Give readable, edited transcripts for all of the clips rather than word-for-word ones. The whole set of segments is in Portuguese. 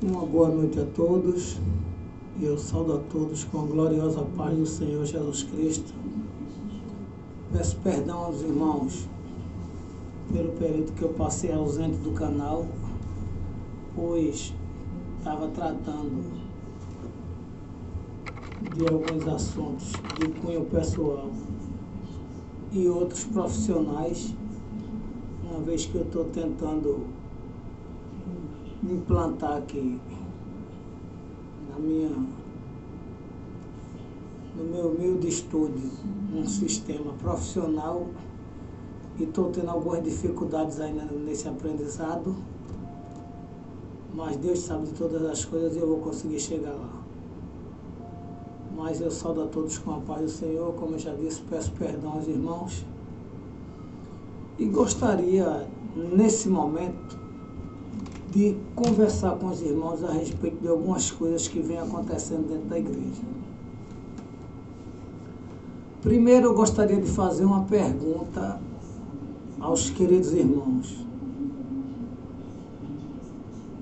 Uma boa noite a todos, e eu saudo a todos com a gloriosa paz do Senhor Jesus Cristo. Peço perdão aos irmãos pelo período que eu passei ausente do canal, pois estava tratando de alguns assuntos de cunho pessoal e outros profissionais, uma vez que eu estou tentando implantar aqui no meu humilde estúdio um sistema profissional e estou tendo algumas dificuldades ainda nesse aprendizado, mas Deus sabe de todas as coisas e eu vou conseguir chegar lá. Mas eu saudo a todos com a paz do Senhor, como eu já disse, peço perdão aos irmãos e gostaria nesse momento de conversar com os irmãos a respeito de algumas coisas que vêm acontecendo dentro da igreja. Primeiro, eu gostaria de fazer uma pergunta aos queridos irmãos.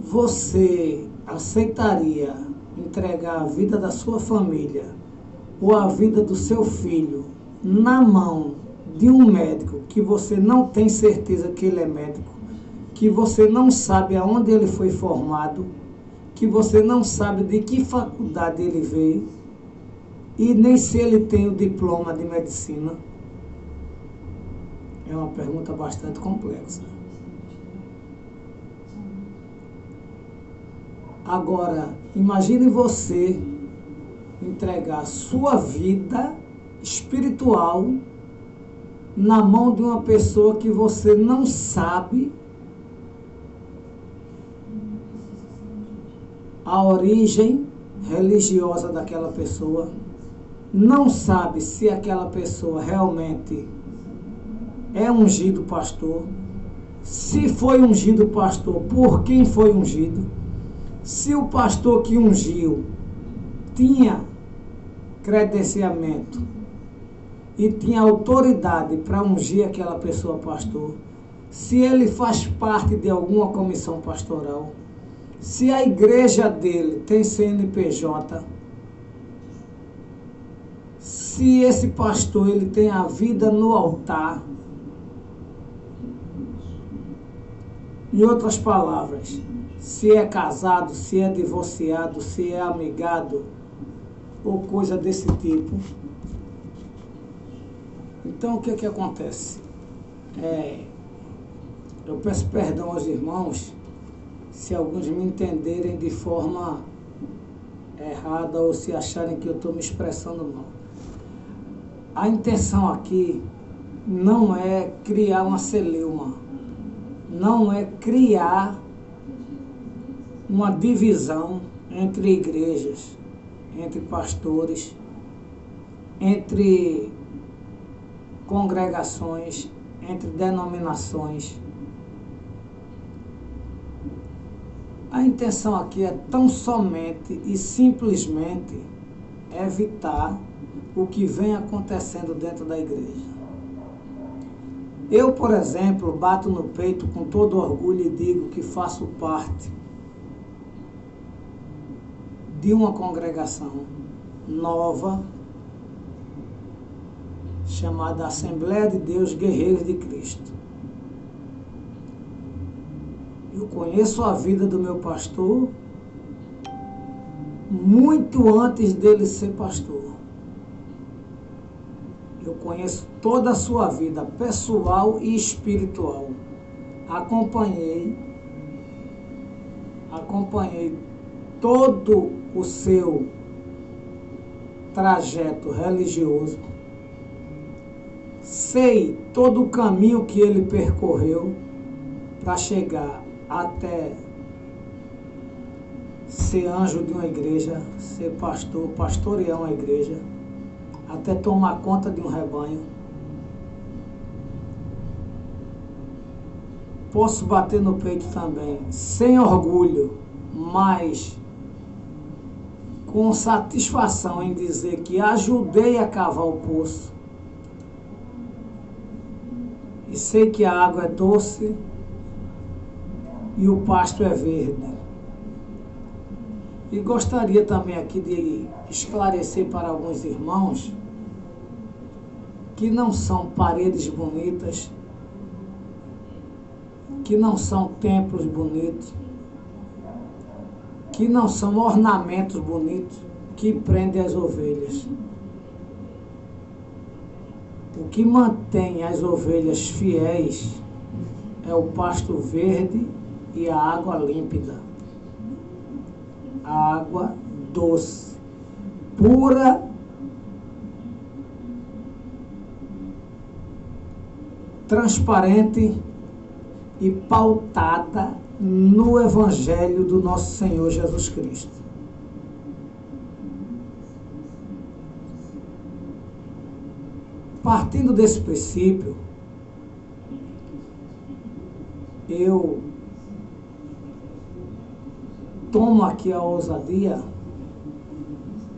Você aceitaria entregar a vida da sua família ou a vida do seu filho na mão de um médico que você não tem certeza que ele é médico, que você não sabe aonde ele foi formado, que você não sabe de que faculdade ele veio e nem se ele tem o diploma de medicina? É uma pergunta bastante complexa. Agora, imagine você entregar sua vida espiritual na mão de uma pessoa que você não sabe a origem religiosa daquela pessoa, não sabe se aquela pessoa realmente é ungido pastor, se foi ungido pastor, por quem foi ungido, se o pastor que ungiu tinha credenciamento e tinha autoridade para ungir aquela pessoa pastor, se ele faz parte de alguma comissão pastoral, se a igreja dele tem CNPJ, se esse pastor ele tem a vida no altar. Em outras palavras, se é casado, se é divorciado, se é amigado ou coisa desse tipo. Então o que que acontece? Eu peço perdão aos irmãos se alguns me entenderem de forma errada ou se acharem que eu estou me expressando mal. A intenção aqui não é criar uma celeuma, não é criar uma divisão entre igrejas, entre pastores, entre congregações, entre denominações. A intenção aqui é tão somente e simplesmente evitar o que vem acontecendo dentro da igreja. Eu, por exemplo, bato no peito com todo orgulho e digo que faço parte de uma congregação nova chamada Assembleia de Deus Guerreiros de Cristo. Eu conheço a vida do meu pastor muito antes dele ser pastor. Eu conheço toda a sua vida pessoal e espiritual. Acompanhei todo o seu trajeto religioso. Sei todo o caminho que ele percorreu para chegar até ser anjo de uma igreja, ser pastor, pastorear uma igreja, até tomar conta de um rebanho. Posso bater no peito também, sem orgulho, mas com satisfação em dizer que ajudei a cavar o poço. E sei que a água é doce e o pasto é verde. E gostaria também aqui de esclarecer para alguns irmãos que não são paredes bonitas, que não são templos bonitos, que não são ornamentos bonitos que prendem as ovelhas. O que mantém as ovelhas fiéis é o pasto verde e a água límpida, a água doce, pura, transparente e pautada no Evangelho do nosso Senhor Jesus Cristo. Partindo desse princípio, eu tomo aqui a ousadia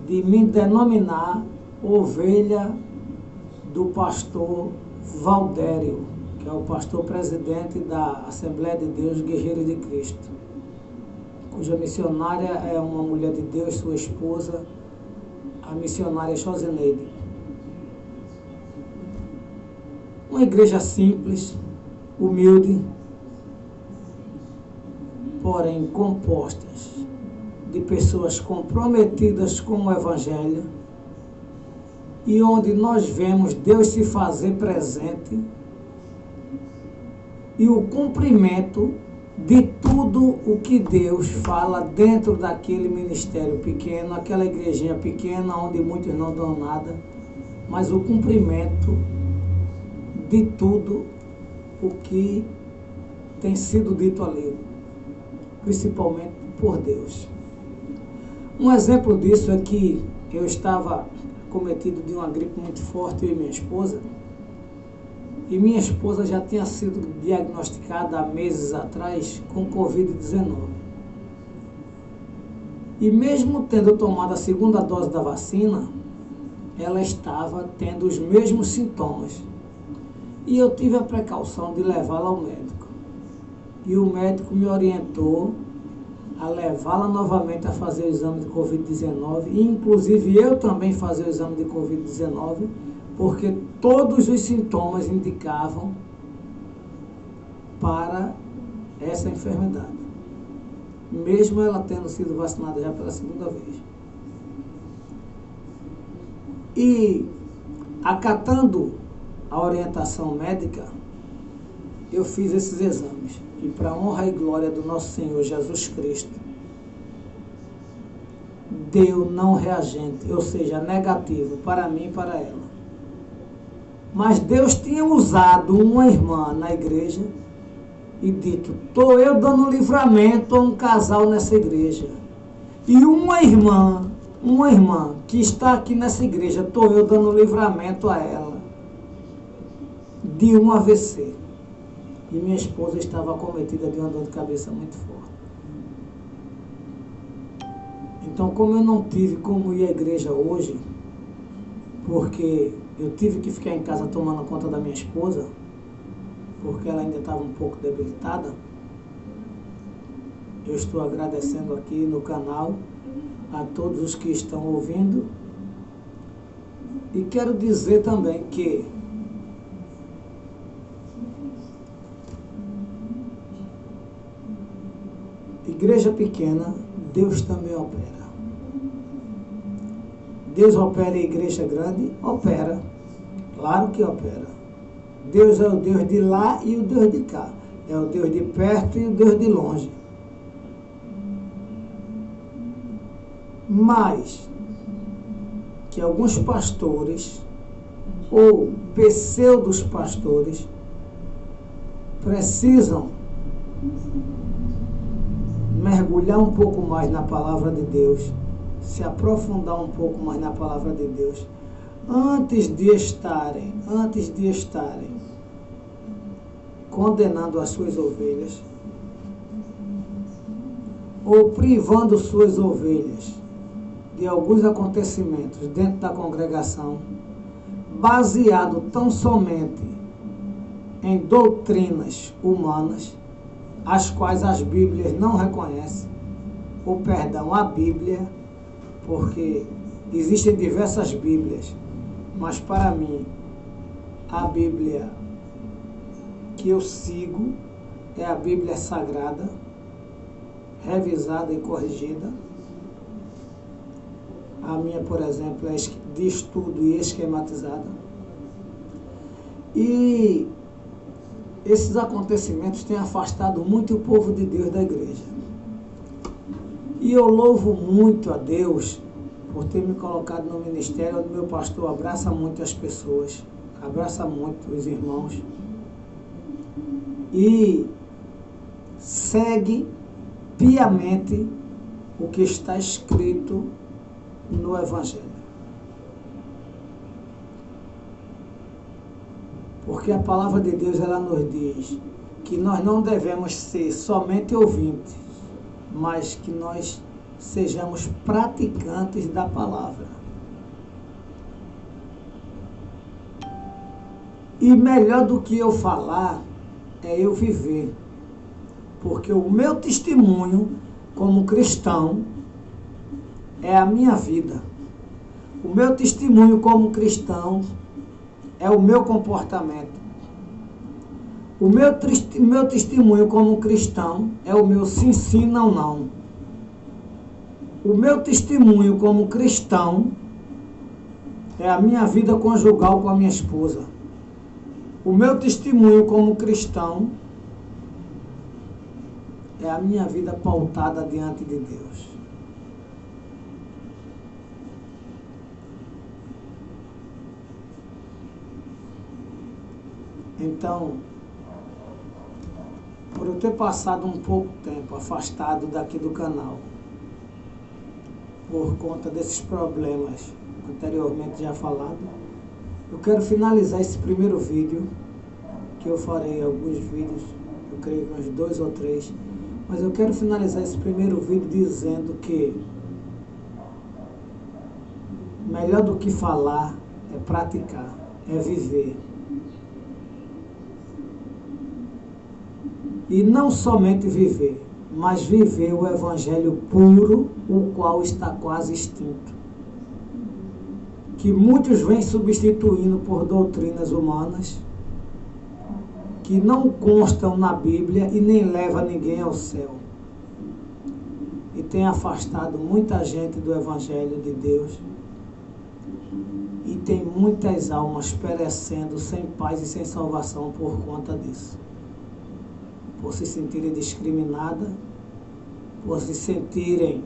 de me denominar ovelha do pastor Valdério, que é o pastor presidente da Assembleia de Deus Guerreiros de Cristo, cuja missionária é uma mulher de Deus, sua esposa, a missionária Josineide. Uma igreja simples, humilde, porém compostas de pessoas comprometidas com o Evangelho, e onde nós vemos Deus se fazer presente e o cumprimento de tudo o que Deus fala dentro daquele ministério pequeno, aquela igrejinha pequena onde muitos não dão nada, mas o cumprimento de tudo o que tem sido dito ali, principalmente por Deus. Um exemplo disso é que eu estava cometido de uma gripe muito forte, eu e minha esposa, e minha esposa já tinha sido diagnosticada há meses atrás com Covid-19. E mesmo tendo tomado a segunda dose da vacina, ela estava tendo os mesmos sintomas. E eu tive a precaução de levá-la ao médico. E o médico me orientou a levá-la novamente a fazer o exame de Covid-19, e inclusive eu também fazer o exame de Covid-19, porque todos os sintomas indicavam para essa enfermidade, mesmo ela tendo sido vacinada já pela segunda vez. E, acatando a orientação médica, eu fiz esses exames. E para a honra e glória do nosso Senhor Jesus Cristo, deu não reagente, ou seja, negativo para mim e para ela. Mas Deus tinha usado uma irmã na igreja e dito: estou eu dando livramento a um casal nessa igreja. E uma irmã que está aqui nessa igreja, estou eu dando livramento a ela de um AVC. E minha esposa estava acometida de uma dor de cabeça muito forte. Então, como eu não tive como ir à igreja hoje, porque eu tive que ficar em casa tomando conta da minha esposa, porque ela ainda estava um pouco debilitada, eu estou agradecendo aqui no canal a todos os que estão ouvindo, e quero dizer também que igreja pequena, Deus também opera. Deus opera em igreja grande? Opera. Claro que opera. Deus é o Deus de lá e o Deus de cá. É o Deus de perto e o Deus de longe. Mas que alguns pastores ou pseudos pastores precisam mergulhar um pouco mais na palavra de Deus, se aprofundar um pouco mais na palavra de Deus, antes de estarem condenando as suas ovelhas, ou privando suas ovelhas de alguns acontecimentos dentro da congregação, baseado tão somente em doutrinas humanas, as quais as Bíblias não reconhecem, ou perdão, a Bíblia, porque existem diversas Bíblias, mas para mim, a Bíblia que eu sigo é a Bíblia Sagrada, revisada e corrigida. A minha, por exemplo, é de estudo e esquematizada. E esses acontecimentos têm afastado muito o povo de Deus da igreja. E eu louvo muito a Deus por ter me colocado no ministério onde meu pastor abraça muito as pessoas, abraça muito os irmãos e segue piamente o que está escrito no Evangelho. Porque a palavra de Deus, ela nos diz que nós não devemos ser somente ouvintes, mas que nós sejamos praticantes da palavra. E melhor do que eu falar é eu viver. Porque o meu testemunho como cristão é a minha vida. O meu testemunho como cristão é o meu comportamento. O meu testemunho como cristão é o meu sim, sim, não, não. O meu testemunho como cristão é a minha vida conjugal com a minha esposa. O meu testemunho como cristão é a minha vida pautada diante de Deus. Então, por eu ter passado um pouco tempo afastado daqui do canal, por conta desses problemas anteriormente já falado, eu quero finalizar esse primeiro vídeo, que eu farei alguns vídeos, eu creio que uns 2 ou 3, mas eu quero finalizar esse primeiro vídeo dizendo que melhor do que falar é praticar, é viver. E não somente viver, mas viver o Evangelho puro, o qual está quase extinto. Que muitos vêm substituindo por doutrinas humanas, que não constam na Bíblia e nem levam ninguém ao céu. E tem afastado muita gente do Evangelho de Deus. E tem muitas almas perecendo sem paz e sem salvação por conta disso. Por se sentirem discriminadas, por se sentirem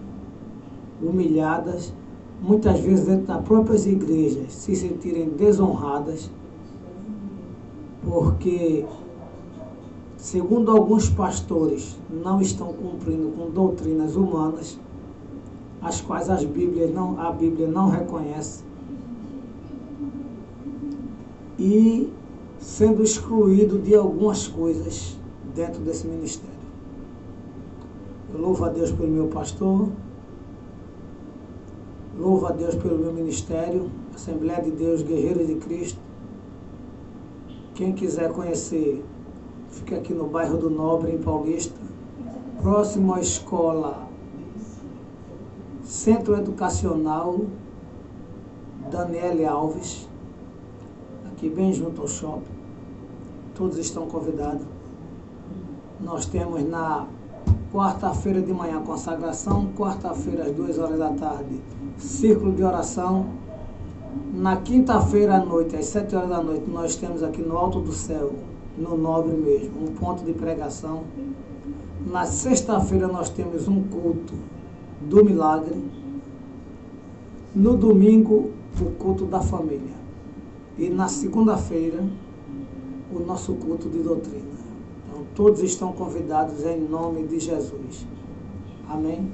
humilhadas, muitas vezes dentro das próprias igrejas, se sentirem desonradas, porque, segundo alguns pastores, não estão cumprindo com doutrinas humanas, as quais a Bíblia não reconhece, e sendo excluído de algumas coisas dentro desse ministério. Eu louvo a Deus pelo meu pastor, louvo a Deus pelo meu ministério, Assembleia de Deus, Guerreiros de Cristo. Quem quiser conhecer, fica aqui no bairro do Nobre, em Paulista, próximo à escola Centro Educacional Daniele Alves, aqui bem junto ao shopping. Todos estão convidados. Nós temos na quarta-feira de manhã consagração, quarta-feira às 2 horas da tarde, círculo de oração. Na quinta-feira à noite, às 7 horas da noite, nós temos aqui no Alto do Céu, no Nobre mesmo, um ponto de pregação. Na sexta-feira nós temos um culto do milagre. No domingo, o culto da família. E na segunda-feira, o nosso culto de doutrina. Então, todos estão convidados em nome de Jesus. Amém?